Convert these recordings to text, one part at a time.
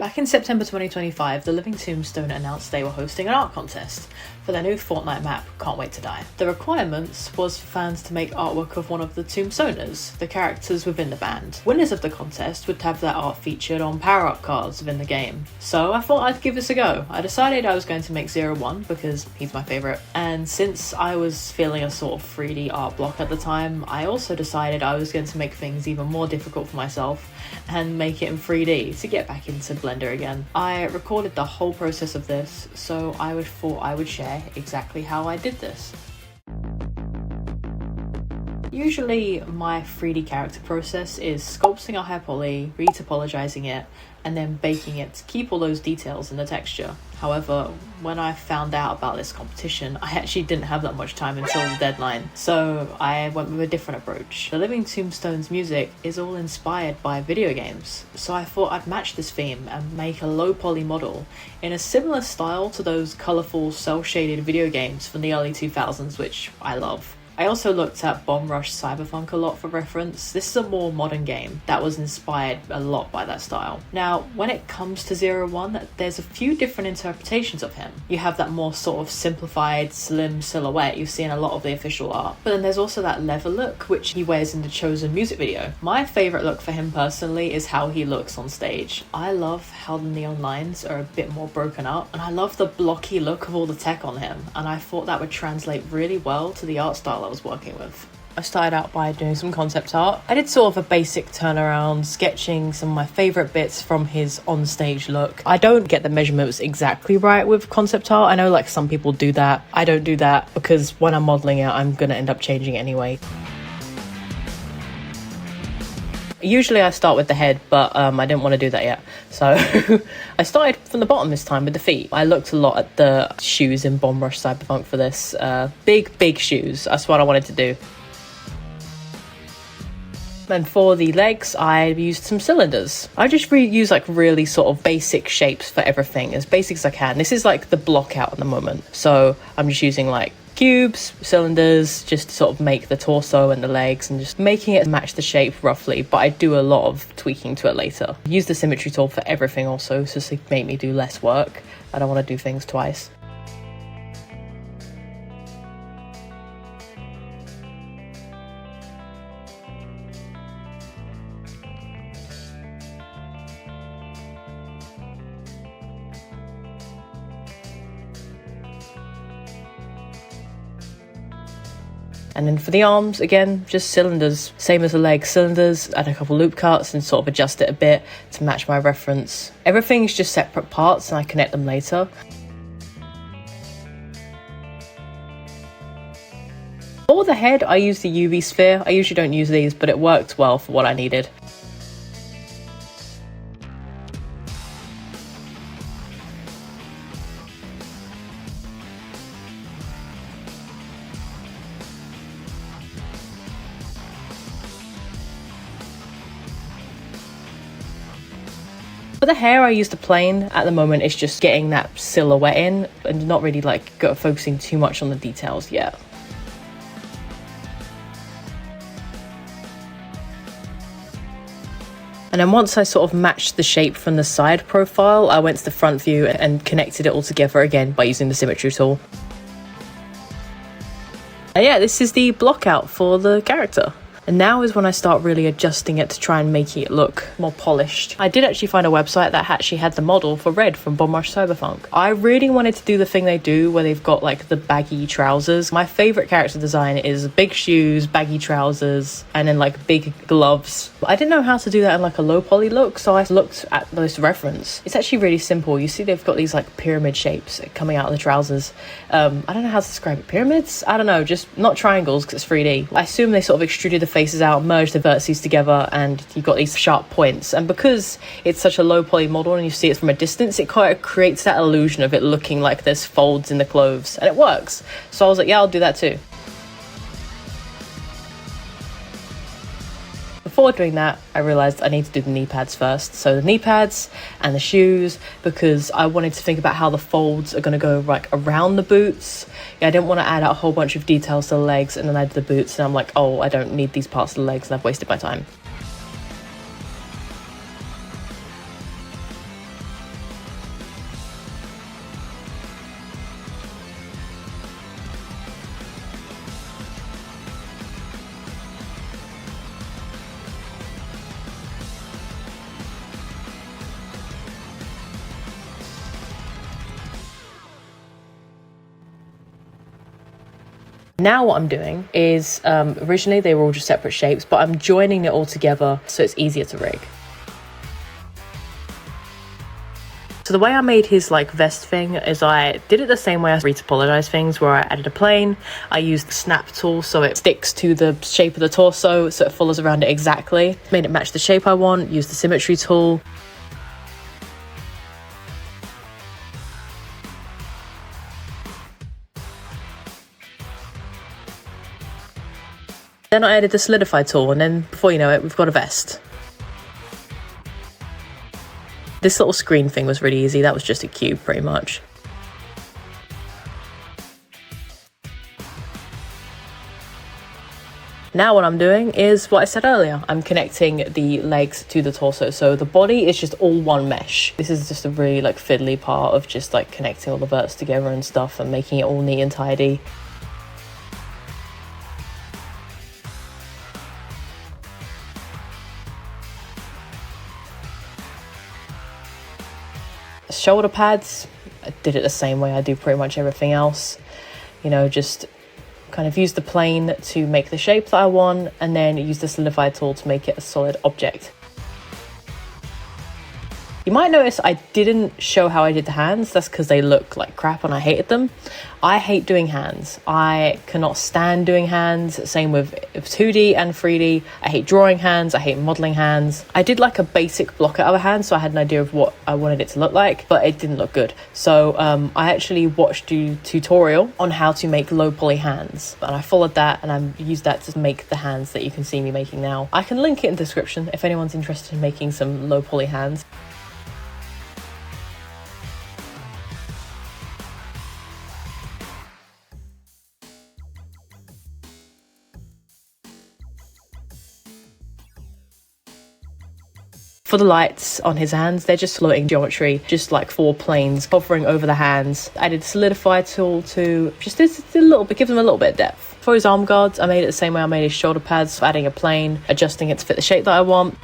Back in September 2025, the Living Tombstone announced they were hosting an art contest for their new Fortnite map, Can't Wait to Die. The requirements was for fans to make artwork of one of the Tombstoners, the characters within the band. Winners of the contest would have their art featured on power-up cards within the game. So I thought I'd give this a go. I decided I was going to make 01 because he's my favourite, and since I was feeling a sort of 3D art block at the time, I also decided I was going to make things even more difficult for myself and make it in 3D to get back into Blender again. I recorded the whole process of this, so I thought I would share exactly how I did this. Usually my 3D character process is sculpting a high poly, retopologizing it, and then baking it to keep all those details in the texture. However, when I found out about this competition, I actually didn't have that much time until the deadline, so I went with a different approach. The Living Tombstone's music is all inspired by video games, so I thought I'd match this theme and make a low poly model in a similar style to those colourful cel-shaded video games from the early 2000s, which I love. I also looked at Bomb Rush Cyberpunk a lot for reference. This is a more modern game that was inspired a lot by that style. Now, when it comes to 01, there's a few different interpretations of him. You have that more sort of simplified, slim silhouette you see in a lot of the official art. But then there's also that leather look, which he wears in the Chosen music video. My favourite look for him personally is how he looks on stage. I love how the neon lines are a bit more broken up, and I love the blocky look of all the tech on him, and I thought that would translate really well to the art style I was working with. I started out by doing some concept art. I did sort of a basic turnaround, sketching some of my favourite bits from his on-stage look. I don't get the measurements exactly right with concept art. I know like some people do that. I don't do that because when I'm modelling it, I'm going to end up changing it anyway. Usually I start with the head, but I didn't want to do that yet. So I started from the bottom this time with the feet. I looked a lot at the shoes in Bomb Rush Cyberpunk for this. Big shoes. That's what I wanted to do. And for the legs, I used some cylinders. I just use like really sort of basic shapes for everything, as basic as I can. This is like the block out at the moment. So I'm just using like cubes, cylinders, just to sort of make the torso and the legs and just making it match the shape roughly, but I do a lot of tweaking to it later. Use the symmetry tool for everything also, so to make me do less work. I don't want to do things twice. And then for the arms, again, just cylinders. Same as the legs, cylinders, add a couple loop cuts and sort of adjust it a bit to match my reference. Everything's just separate parts and I connect them later. For the head, I use the UV sphere. I usually don't use these, but it worked well for what I needed. For the hair, I used a plane. At the moment, it's just getting that silhouette in and not really like focusing too much on the details yet. And then once I sort of matched the shape from the side profile, I went to the front view and connected it all together again by using the symmetry tool. And yeah, this is the block out for the character. And now is when I start really adjusting it to try and making it look more polished. I did actually find a website that actually had the model for Red from Bomb Rush Cyberpunk. I really wanted to do the thing they do where they've got like the baggy trousers. My favourite character design is big shoes, baggy trousers, and then like big gloves. I didn't know how to do that in like a low poly look, so I looked at this reference. It's actually really simple. You see they've got these like pyramid shapes coming out of the trousers. I don't know how to describe it. Pyramids? I don't know, just not triangles because it's 3D. I assume they sort of extruded the faces out, merged the vertices together, and you've got these sharp points. And because it's such a low poly model and you see it from a distance, it kind of creates that illusion of it looking like there's folds in the clothes, and it works. So I was like, yeah, I'll do that too. Before doing that, I realised I need to do the knee pads first. So the knee pads and the shoes, because I wanted to think about how the folds are going to go like around the boots. Yeah, I didn't want to add a whole bunch of details to the legs and then add the boots, and I'm like, oh, I don't need these parts of the legs, and I've wasted my time. Now what I'm doing is, originally they were all just separate shapes, but I'm joining it all together so it's easier to rig. So the way I made his like vest thing is I did it the same way as retopologize things, where I added a plane. I used the snap tool so it sticks to the shape of the torso, so it follows around it exactly. Made it match the shape I want, used the symmetry tool. Then I added the solidify tool, and then before you know it, we've got a vest. This little screen thing was really easy. That was just a cube pretty much. Now what I'm doing is what I said earlier. I'm connecting the legs to the torso. So the body is just all one mesh. This is just a really like fiddly part of just like connecting all the verts together and stuff and making it all neat and tidy. Shoulder pads, I did it the same way I do pretty much everything else. You know, just kind of use the plane to make the shape that I want, and then use the solidify tool to make it a solid object. You might notice I didn't show how I did the hands. That's because they look like crap and I hated them. I hate doing hands. I cannot stand doing hands. Same with 2D and 3D. I hate drawing hands. I hate modeling hands. I did like a basic block out of a hand, so I had an idea of what I wanted it to look like, but it didn't look good. So I actually watched a tutorial on how to make low poly hands, and I followed that and I used that to make the hands that you can see me making now. I can link it in the description if anyone's interested in making some low poly hands. For the lights on his hands, they're just floating geometry, just like 4 planes hovering over the hands. I did the solidify tool to just a little bit, give them a little bit of depth. For his arm guards, I made it the same way I made his shoulder pads, adding a plane, adjusting it to fit the shape that I want.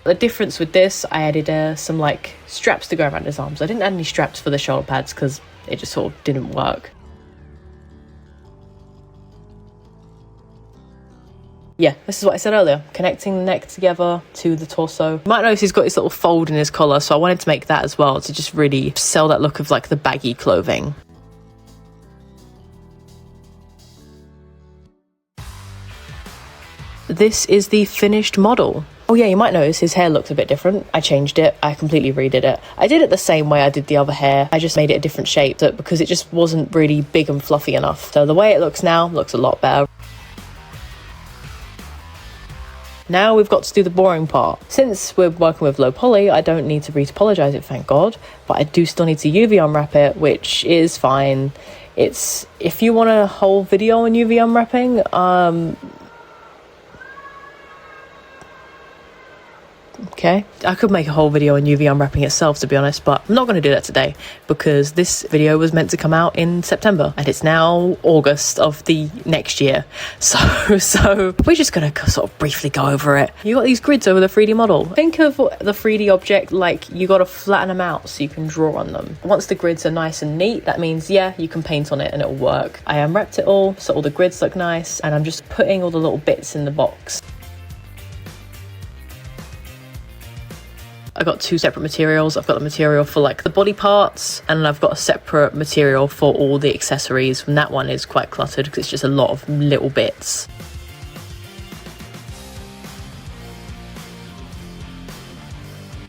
The difference with this, I added some like straps to go around his arms. I didn't add any straps for the shoulder pads because it just sort of didn't work. Yeah, this is what I said earlier, connecting the neck together to the torso. You might notice he's got this little fold in his collar, so I wanted to make that as well to just really sell that look of like the baggy clothing. This is the finished model. Oh yeah, you might notice his hair looks a bit different. I changed it. I completely redid it. I did it the same way I did the other hair. I just made it a different shape because it just wasn't really big and fluffy enough. So the way it looks now looks a lot better. Now we've got to do the boring part. Since we're working with low poly, I don't need to retopologize it, thank God, but I do still need to UV unwrap it, which is fine. If you want a whole video on UV unwrapping, okay, I could make a whole video on UV unwrapping itself, to be honest, but I'm not going to do that today because this video was meant to come out in September and it's now August of the next year. So we're just going to sort of briefly go over it. You got these grids over the 3D model. Think of the 3D object like you got to flatten them out so you can draw on them. Once the grids are nice and neat, that means, yeah, you can paint on it and it'll work. I unwrapped it all, so all the grids look nice, and I'm just putting all the little bits in the box. I got 2 separate materials. I've got the material for like the body parts, and I've got a separate material for all the accessories, and that one is quite cluttered because it's just a lot of little bits.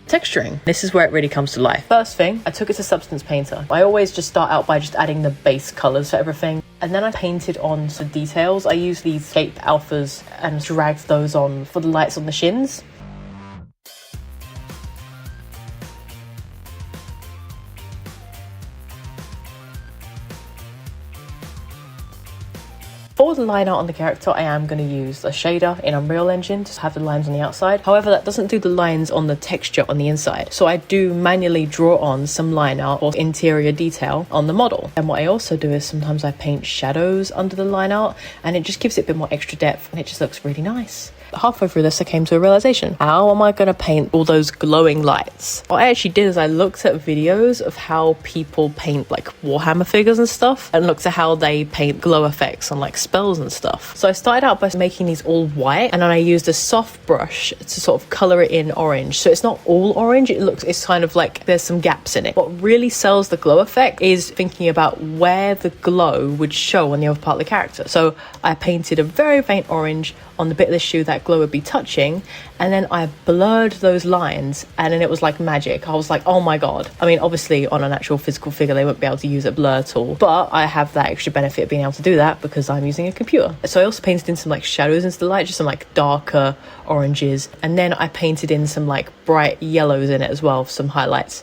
Texturing. This is where it really comes to life. First thing, I took it to Substance Painter. I always just start out by just adding the base colors for everything, and then I painted on some details. I used these Scape Alphas and dragged those on for the lights on the shins. For the line art on the character, I am going to use a shader in Unreal Engine to have the lines on the outside. However, that doesn't do the lines on the texture on the inside. So I do manually draw on some line art or interior detail on the model. And what I also do is sometimes I paint shadows under the line art, and it just gives it a bit more extra depth and it just looks really nice. Halfway through this, I came to a realization. How am I going to paint all those glowing lights? What I actually did is I looked at videos of how people paint like Warhammer figures and stuff, and looked at how they paint glow effects on like spells and stuff. So I started out by making these all white, and then I used a soft brush to sort of color it in orange. So it's not all orange, it's kind of like there's some gaps in it. What really sells the glow effect is thinking about where the glow would show on the other part of the character. So I painted a very faint orange on the bit of the shoe that glow would be touching, and then I blurred those lines, and then it was like magic. I was like, oh my god. I mean, obviously on an actual physical figure they wouldn't be able to use a blur tool, but I have that extra benefit of being able to do that because I'm using a computer. So I also painted in some like shadows into the light, just some like darker oranges, and then I painted in some like bright yellows in it as well for some highlights.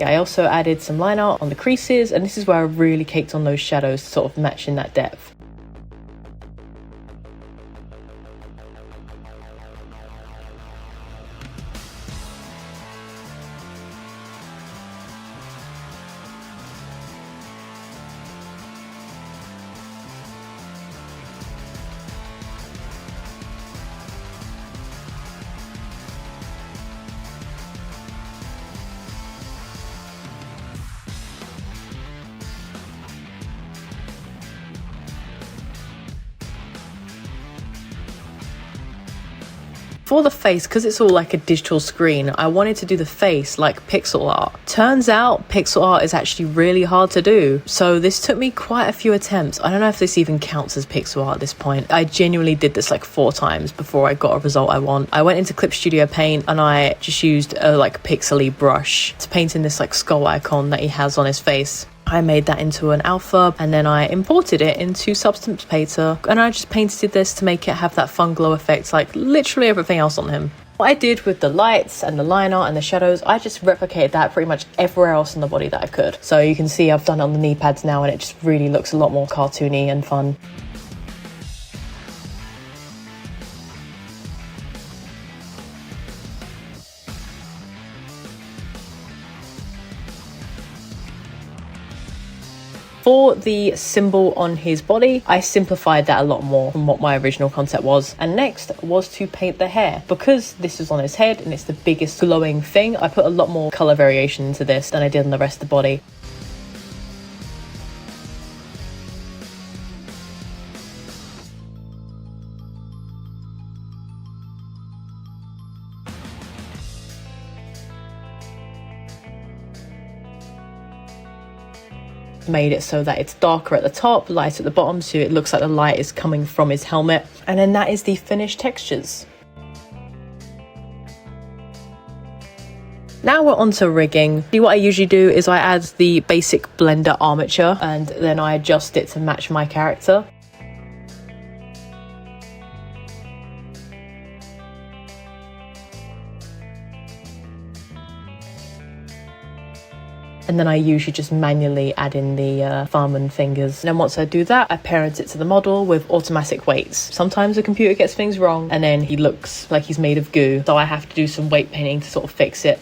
I also added some line art on the creases, and this is where I really caked on those shadows to sort of match in that depth. For the face, because it's all like a digital screen, I wanted to do the face like pixel art. Turns out pixel art is actually really hard to do, so this took me quite a few attempts. I don't know if this even counts as pixel art at this point. I genuinely did this like 4 times before I got a result I want. I went into Clip Studio Paint and I just used a like pixely brush to paint in this like skull icon that he has on his face. I made that into an alpha, and then I imported it into Substance Painter, and I just painted this to make it have that fun glow effect like literally everything else on him. What I did with the lights and the line art and the shadows, I just replicated that pretty much everywhere else in the body that I could. So you can see I've done it on the knee pads now, and it just really looks a lot more cartoony and fun. For the symbol on his body, I simplified that a lot more from what my original concept was. And next was to paint the hair. Because this is on his head and it's the biggest glowing thing, I put a lot more colour variation into this than I did on the rest of the body. Made it so that it's darker at the top, light at the bottom, so it looks like the light is coming from his helmet. And then that is the finished textures. Now we're on to rigging. What I usually do is I add the basic Blender armature, and then I adjust it to match my character. And then I usually just manually add in the thumb and fingers. And then once I do that, I parent it to the model with automatic weights. Sometimes the computer gets things wrong and then he looks like he's made of goo, so I have to do some weight painting to sort of fix it.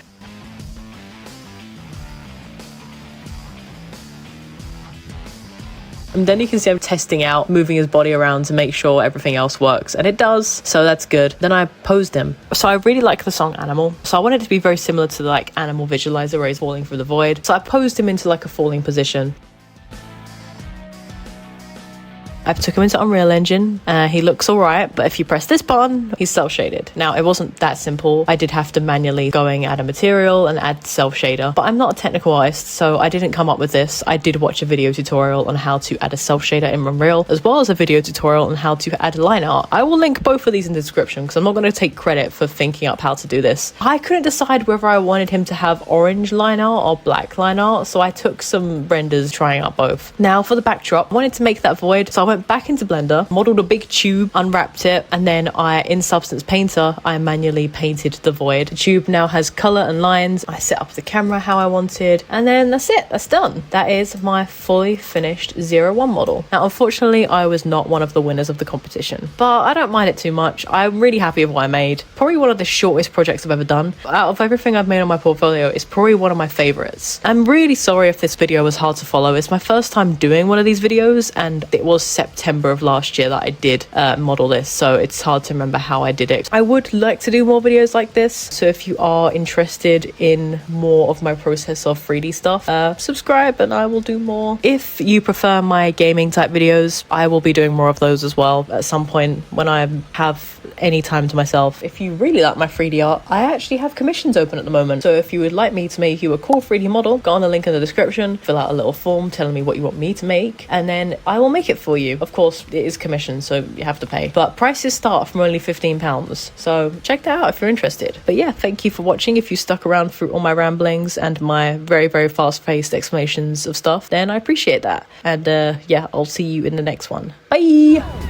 And then you can see I'm testing out, moving his body around to make sure everything else works, and it does, so that's good. Then I posed him. So I really like the song Animal, so I wanted it to be very similar to the like Animal visualizer where he's falling through the void. So I posed him into like a falling position. I took him into Unreal Engine. He looks all right, but if you press this button, he's self-shaded. Now, it wasn't that simple. I did have to manually go and add a material and add self-shader, but I'm not a technical artist, so I didn't come up with this. I did watch a video tutorial on how to add a self-shader in Unreal, as well as a video tutorial on how to add line art. I will link both of these in the description because I'm not going to take credit for thinking up how to do this. I couldn't decide whether I wanted him to have orange line art or black line art, so I took some renders trying out both. Now, for the backdrop, I wanted to make that void, so I went went back into Blender, modeled a big tube, unwrapped it, and then in Substance Painter, I manually painted the void. The tube now has color and lines. I set up the camera how I wanted, and then that's it. That's done. That is my fully finished 01 model. Now, unfortunately, I was not one of the winners of the competition, but I don't mind it too much. I'm really happy with what I made. Probably one of the shortest projects I've ever done. Out of everything I've made on my portfolio, it's probably one of my favorites. I'm really sorry if this video was hard to follow. It's my first time doing one of these videos, and it was September of last year that I did model this, so it's hard to remember how I did it. I would like to do more videos like this, so if you are interested in more of my process of 3D stuff, subscribe and I will do more. If you prefer my gaming type videos, I will be doing more of those as well at some point when I have any time to myself. If you really like my 3D art, I actually have commissions open at the moment, so if you would like me to make you a cool 3D model, go on the link in the description, fill out a little form telling me what you want me to make, and then I will make it for you. Of course, it is commission, so you have to pay, but prices start from only £15, so check that out if you're interested. But yeah, thank you for watching. If you stuck around through all my ramblings and my very, very fast-paced explanations of stuff, then I appreciate that. And yeah, I'll see you in the next one. Bye!